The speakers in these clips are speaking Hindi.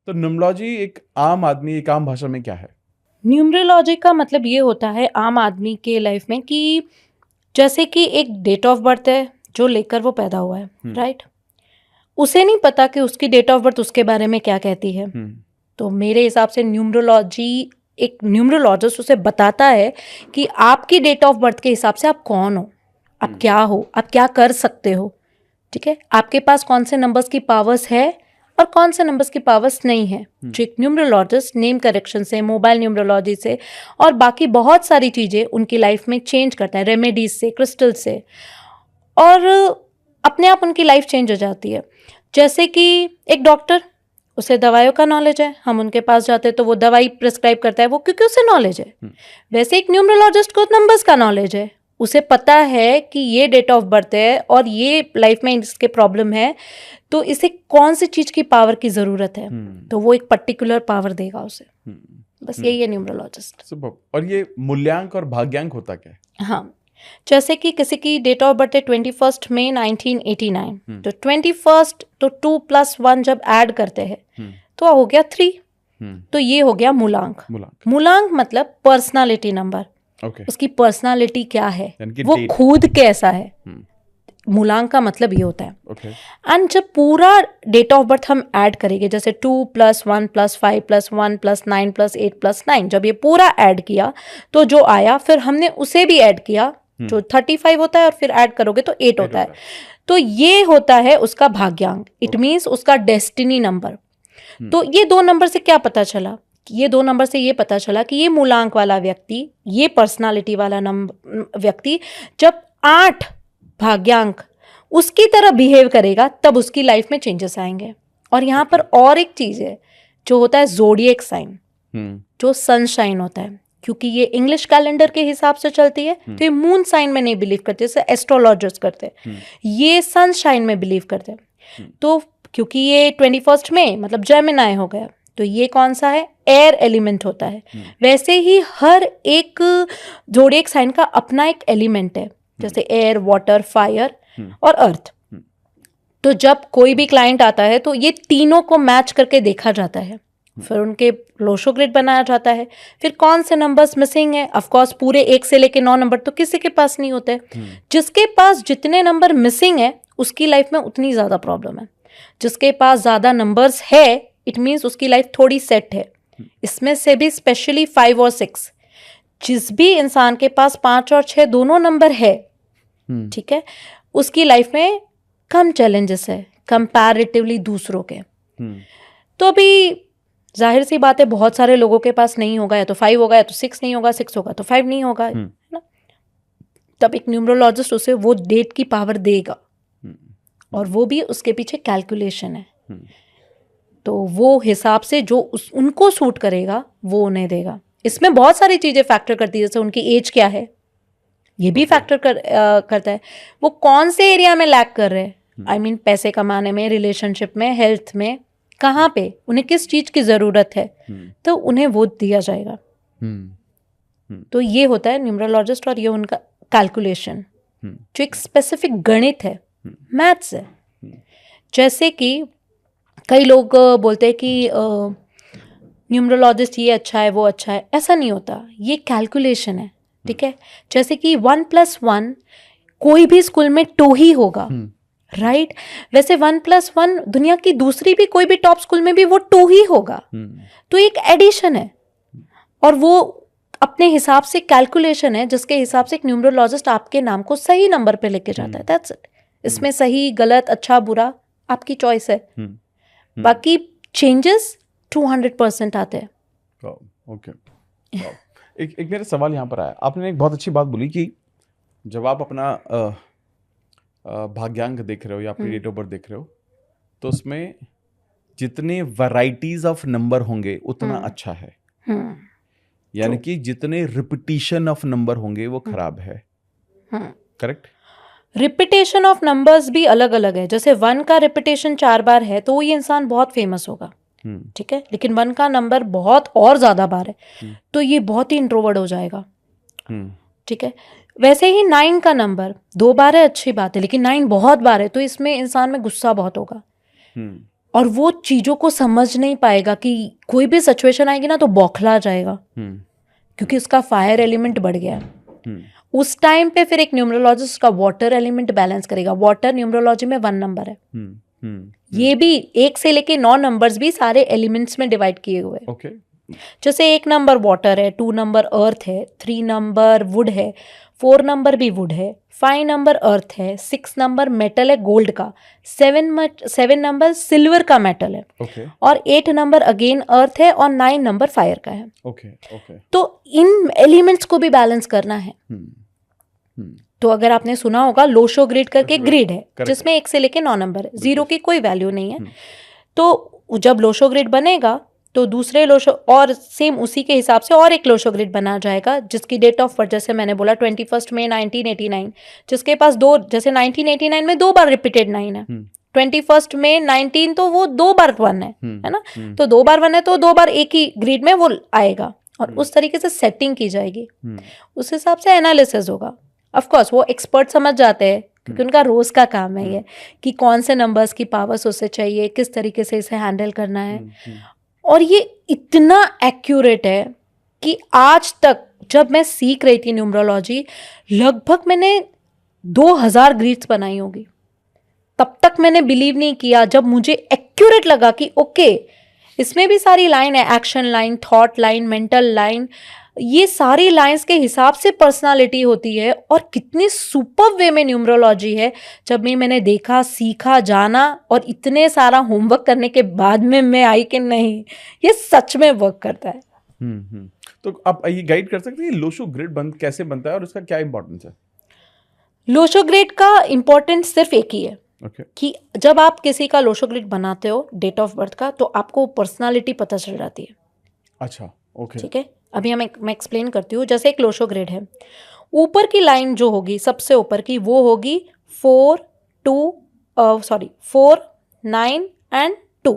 तो न्यूमरोलॉजी एक आम आदमी, एक आम भाषा में क्या है? न्यूमरोलॉजी का मतलब ये होता है आम आदमी के लाइफ में कि जैसे कि एक डेट ऑफ बर्थ है जो लेकर वो पैदा हुआ है, राइट? उसे नहीं पता कि उसकी डेट ऑफ बर्थ उसके बारे में क्या कहती है। तो मेरे हिसाब से न्यूमरोलॉजी, एक न्यूमरोलॉजिस्ट उसे बताता है कि आपकी डेट ऑफ बर्थ के हिसाब से आप कौन हो, आप क्या हो, आप क्या कर सकते हो, ठीक है? आपके पास कौन से नंबर्स की पावर्स है और कौन से नंबर्स की पावर्स नहीं है। जो एक न्यूमरोलॉजिस्ट नेम करेक्शन से, मोबाइल न्यूमरोलॉजी से और बाकी बहुत सारी चीज़ें उनकी लाइफ में चेंज करता है, रेमेडीज से, क्रिस्टल से, और अपने आप उनकी लाइफ चेंज हो जाती है। जैसे कि एक डॉक्टर, उसे दवाइयों का नॉलेज है, हम उनके पास जाते हैं तो वो दवाई प्रिस्क्राइब करता है, वो क्योंकि उसे नॉलेज है। वैसे एक न्यूमरोलॉजिस्ट को नंबर्स का नॉलेज है, उसे पता है कि ये डेट ऑफ बर्थ है और ये लाइफ में इसके प्रॉब्लम है, तो इसे कौन सी चीज़ की पावर की ज़रूरत है, तो वो एक पर्टिकुलर पावर देगा उसे। बस यही है न्यूमरोलॉजिस्ट। और ये मूल्यांक और भाग्यांक होता क्या है? हाँ, जैसे कि किसी की डेट ऑफ बर्थ है 21 मई 1989, तो 21 तो 2+1 जब ऐड करते हैं तो हो गया 3, तो ये हो गया मूलांक। मूलांक मतलब पर्सनालिटी नंबर, उसकी पर्सनालिटी क्या है, वो खुद कैसा है, मूलांक का मतलब ये होता है। एंड जब पूरा डेट ऑफ बर्थ हम ऐड करेंगे, जैसे 2+1+5+1+9+8+9, जब ये पूरा ऐड किया तो जो आया, फिर हमने उसे भी ऐड किया, जो 35 होता है, और फिर ऐड करोगे तो 8 होता है। तो ये होता है उसका भाग्यांक, इट मीन्स उसका डेस्टिनी नंबर। तो ये 2 नंबर से क्या पता चला? ये 2 नंबर से ये पता चला कि ये मूलांक वाला व्यक्ति, ये पर्सनालिटी वाला व्यक्ति जब 8 भाग्यांक उसकी तरह बिहेव करेगा तब उसकी लाइफ में चेंजेस आएंगे। और यहाँ पर और एक चीज़ है जो होता है ज़ोडिएक साइन, जो सनशाइन होता है, क्योंकि ये इंग्लिश कैलेंडर के हिसाब से चलती है, तो ये मून साइन में नहीं बिलीव करते जैसे एस्ट्रोलॉजर्स करते हैं, ये सनशाइन में बिलीव करते हैं। तो क्योंकि ये 21 में मतलब जेमिनाई हो गया, तो ये कौन सा है? एयर एलिमेंट होता है। वैसे ही हर एक ज़ोडिएक साइन का अपना एक एलिमेंट है, जैसे एयर, वाटर, फायर और अर्थ। तो जब कोई भी क्लाइंट आता है तो ये तीनों को मैच करके देखा जाता है, फिर उनके लोशो ग्रिड बनाया जाता है, फिर कौन से नंबर्स मिसिंग है। ऑफ कोर्स पूरे 1 से लेके 9 नंबर तो किसी के पास नहीं होते, जिसके पास जितने नंबर मिसिंग है उसकी लाइफ में उतनी ज़्यादा प्रॉब्लम है। जिसके पास ज़्यादा नंबर्स है, इट मीन्स उसकी लाइफ थोड़ी सेट है। इसमें से भी स्पेशली 5 और 6, जिस भी इंसान के पास 5 और 6 दोनों नंबर है, ठीक है, उसकी लाइफ में कम चैलेंजेस है कंपैरेटिवली दूसरों के। तो अभी जाहिर सी बात है बहुत सारे लोगों के पास नहीं होगा, या तो 5 होगा, या तो 6 नहीं होगा, 6 होगा तो 5 नहीं होगा, है ना? तब एक न्यूमरोलॉजिस्ट उसे वो डेट की पावर देगा, और वो भी उसके पीछे कैलकुलेशन है। तो वो हिसाब से जो उनको सूट करेगा वो उन्हें देगा। इसमें बहुत सारी चीज़ें फैक्टर करती है, जैसे उनकी एज क्या है, ये भी फैक्टर करता है। वो कौन से एरिया में लैक कर रहे हैं, आई मीन पैसे कमाने में, रिलेशनशिप में, हेल्थ में, कहाँ पे उन्हें किस चीज़ की ज़रूरत है, तो उन्हें वो दिया जाएगा। तो ये होता है न्यूमरोलॉजिस्ट, और ये उनका कैलकुलेशन, जो एक स्पेसिफिक गणित है, मैथ्स है। जैसे कि कई लोग बोलते हैं कि न्यूमरोलॉजिस्ट ये अच्छा है, वो अच्छा है, ऐसा नहीं होता, ये कैलकुलेशन है, ठीक है? जैसे कि 1+1 कोई भी स्कूल में 2 ही होगा, राइट? वैसे 1+1 दुनिया की दूसरी भी कोई भी टॉप स्कूल में भी वो 2 ही होगा। तो एक एडिशन है, और वो अपने हिसाब से कैलकुलेशन है, जिसके हिसाब से एक न्यूमरोलॉजिस्ट आपके नाम को सही नंबर पे लेके जाता है। That's it. इसमें सही गलत, अच्छा बुरा आपकी चॉइस है। बाकी चेंजेस 200% आते हैं। ओके। एक मेरा सवाल यहाँ पर आया, आपने एक बहुत अच्छी बात बोली कि जब आप अपना भाग्यांक देख रहे हो या अपनी डेट ऑफ बर्थ देख रहे हो, तो उसमें जितने वैराइटीज ऑफ नंबर होंगे उतना अच्छा है, यानी कि जितने रिपीटिशन ऑफ नंबर होंगे वो खराब है। करेक्ट? रिपीटेशन ऑफ नंबर्स भी अलग अलग है। जैसे 1 का रिपीटेशन 4 बार है तो ये इंसान बहुत फेमस होगा, ठीक है, लेकिन 1 का नंबर बहुत और ज़्यादा बार है तो ये बहुत ही इंट्रोवर्ट हो जाएगा, ठीक है। वैसे ही 9 का नंबर 2 बार है, अच्छी बात है, लेकिन 9 बहुत बार है तो इसमें इंसान में गुस्सा बहुत होगा। और वो चीज़ों को समझ नहीं पाएगा कि कोई भी सिचुएशन आएगी ना तो बौखला जाएगा, क्योंकि उसका फायर एलिमेंट बढ़ गया है। उस टाइम पे फिर एक न्यूमरोलॉजिस्ट का वाटर एलिमेंट बैलेंस करेगा। वाटर न्यूमरोलॉजी में 1 नंबर है। ये भी 1 से लेके 9 नंबर्स भी सारे एलिमेंट्स में डिवाइड किए हुए हैं। ओके। जैसे 1 नंबर वाटर है, 2 नंबर अर्थ है, 3 नंबर वुड है, 4 नंबर भी वुड है, 5 नंबर अर्थ है, 6 नंबर मेटल है गोल्ड का, 7 नंबर सिल्वर का मेटल है, ओके। और 8 नंबर अगेन अर्थ है, और 9 नंबर फायर का है। Okay okay. तो इन एलिमेंट्स को भी बैलेंस करना है। तो अगर आपने सुना होगा लोशो ग्रिड करके ग्रिड है जिसमें 1 से लेके 9 नंबर है, 0 की कोई वैल्यू नहीं है। तो जब लोशो ग्रिड बनेगा तो दूसरे लोशो और सेम उसी के हिसाब से और एक लोशो ग्रिड बना जाएगा जिसकी डेट ऑफ बर्थ, जैसे मैंने बोला 21 मई 1989, जिसके पास 2, जैसे 1989 में 2 बार रिपीटेड 9 है, 21 मई 19 तो वो 2 बार 1 है ना, तो 2 बार 1 है तो 2 बार एक ही ग्रिड में वो आएगा, और उस तरीके से सेटिंग की जाएगी। उस हिसाब से एनालिसिस होगा। ऑफ कोर्स वो एक्सपर्ट समझ जाते हैं क्योंकि उनका रोज का काम है ये कि कौन से नंबर्स की पावर्स उससे चाहिए, किस तरीके से इसे हैंडल करना है। और ये इतना एक्यूरेट है कि आज तक जब मैं सीख रही थी न्यूमरोलॉजी, लगभग मैंने 2000 ग्रिड्स बनाई होगी। तब तक मैंने बिलीव नहीं किया जब मुझे एक्यूरेट लगा कि ओके इसमें भी सारी लाइन है, action line, thought line, mental line, ये सारी लाइंस के हिसाब से पर्सनालिटी होती है। और कितनी सुपर वे में न्यूमरोलॉजी है। जब भी मैंने देखा, सीखा, जाना, और इतने सारा होमवर्क करने के बाद में मैं आई कि नहीं ये सच में वर्क करता है। तो आप ये गाइड कर सकते हैं लोशो ग्रिड कैसे बनता है और उसका क्या इंपॉर्टेंस है? लोशो ग्रिड का इंपॉर्टेंस सिर्फ एक ही है Okay. कि जब आप किसी का लोशो ग्रिड बनाते हो डेट ऑफ बर्थ का, तो आपको पर्सनालिटी पता चल जाती है। अच्छा, ओके, ठीक है। अभी मैं एक्सप्लेन करती हूँ। जैसे एक लोशो ग्रिड है, ऊपर की लाइन जो होगी सबसे ऊपर की वो होगी 4, 9 एंड 2।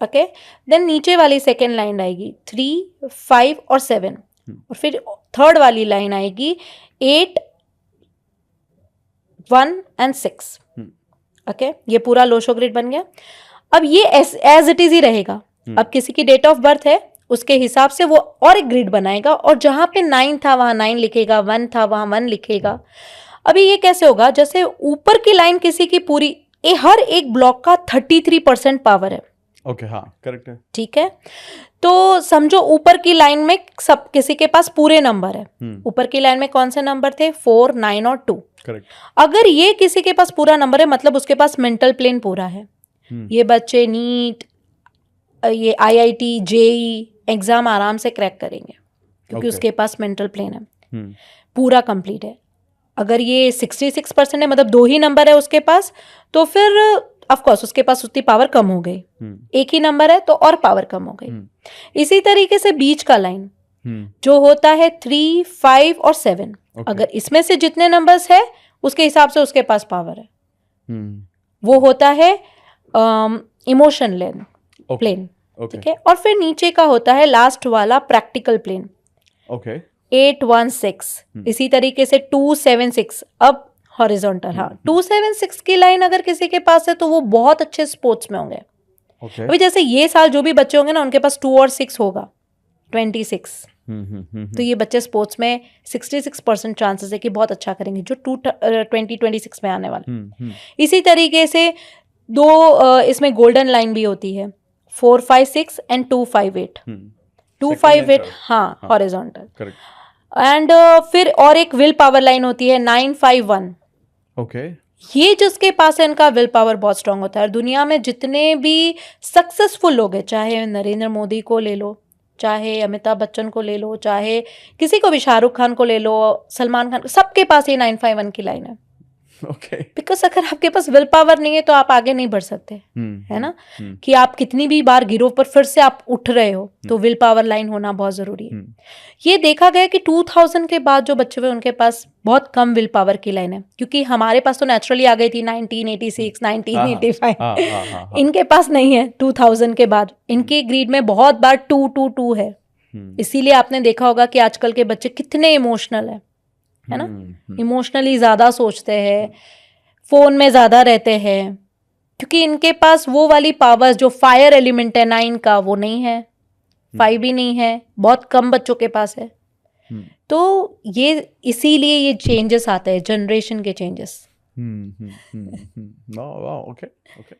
ओके। देन नीचे वाली सेकेंड लाइन आएगी 3, 5 और 7, और फिर थर्ड वाली लाइन आएगी 8, 1 एंड 6। ओके, ये पूरा लोशो ग्रिड बन गया। अब ये एज इट इज ही रहेगा। अब किसी की डेट ऑफ बर्थ है उसके हिसाब से वो और एक ग्रिड बनाएगा, और जहां पे 9 था वहां 9 लिखेगा, 1 था वहां 1 लिखेगा। अभी ये कैसे होगा, जैसे ऊपर की लाइन किसी की पूरी, हर एक ब्लॉक का 33% पावर है। ओके, हाँ करेक्ट है। ठीक है, तो समझो ऊपर की लाइन में सब किसी के पास पूरे नंबर है। ऊपर की लाइन में कौन से नंबर थे? 4, 9 और 2। करेक्ट। अगर ये किसी के पास पूरा नंबर है मतलब उसके पास मेंटल प्लेन पूरा है। ये बच्चे नीट, ये IIT, JEE एग्जाम आराम से क्रैक करेंगे क्योंकि उसके पास मेंटल प्लेन है पूरा कंप्लीट है। अगर ये 66% है मतलब 2 ही नंबर है उसके पास, तो फिर ऑफ कोर्स उसके पास उतनी पावर कम हो गई। एक ही नंबर है तो और पावर कम हो गई। इसी तरीके से बीच का लाइन जो होता है 3, 5 और 7, अगर इसमें से जितने नंबर्स है उसके हिसाब से उसके पास पावर है। वो होता है इमोशन प्लेन। ठीक है, और फिर नीचे का होता है लास्ट वाला प्रैक्टिकल प्लेन। ओके। 8, 1, 6, इसी तरीके से 2, 7, 6 अब हॉरिजॉन्टल। हाँ, 2, 7, 6 की लाइन अगर किसी के पास है तो वो बहुत अच्छे स्पोर्ट्स में होंगे। अभी जैसे ये साल जो भी बच्चे होंगे ना उनके पास 2 और 6 होगा, 26। तो ये बच्चे स्पोर्ट्स में 66% चांसेस है कि बहुत अच्छा करेंगे जो 2026 में आने वाले। इसी तरीके से 2 इसमें गोल्डन लाइन भी होती है, 4, 5, 6 एंड 2, 5, 8। 2, 5, 8 हाँ हॉरिजॉन्टल। एंड फिर और एक विल पावर लाइन होती है 9, 5, 1। ओके। ये जिसके पास है इनका विल पावर बहुत स्ट्रांग होता है। दुनिया में जितने भी सक्सेसफुल लोग हैं, चाहे नरेंद्र मोदी को ले लो, चाहे अमिताभ बच्चन को ले लो, चाहे किसी को भी, शाहरुख खान को ले लो, सलमान खान, सबके पास ये 9, 5, 1 की लाइन है। ओके। बिकॉज अगर आपके पास विल पावर नहीं है तो आप आगे नहीं बढ़ सकते, है ना। कि आप कितनी भी बार गिरो पर फिर से आप उठ रहे हो, तो विल पावर लाइन होना बहुत जरूरी है। ये देखा गया कि 2000 के बाद जो बच्चे हुए उनके पास बहुत कम विल पावर की लाइन है, क्योंकि हमारे पास तो नेचुरली आ गई थी 1986, 1985। इनके पास नहीं है 2000 के बाद। इनके ग्रीड में बहुत बार 2, 2, 2 है। इसीलिए आपने देखा होगा कि आजकल के बच्चे कितने इमोशनल है ना, इमोशनली ज्यादा सोचते हैं, फोन में ज्यादा रहते हैं, क्योंकि इनके पास वो वाली पावर्स जो फायर एलिमेंट है 9 का वो नहीं है, 5 भी नहीं है, बहुत कम बच्चों के पास है। तो ये इसीलिए ये चेंजेस आते हैं, जनरेशन के चेंजेस। वाह, ओके ओके।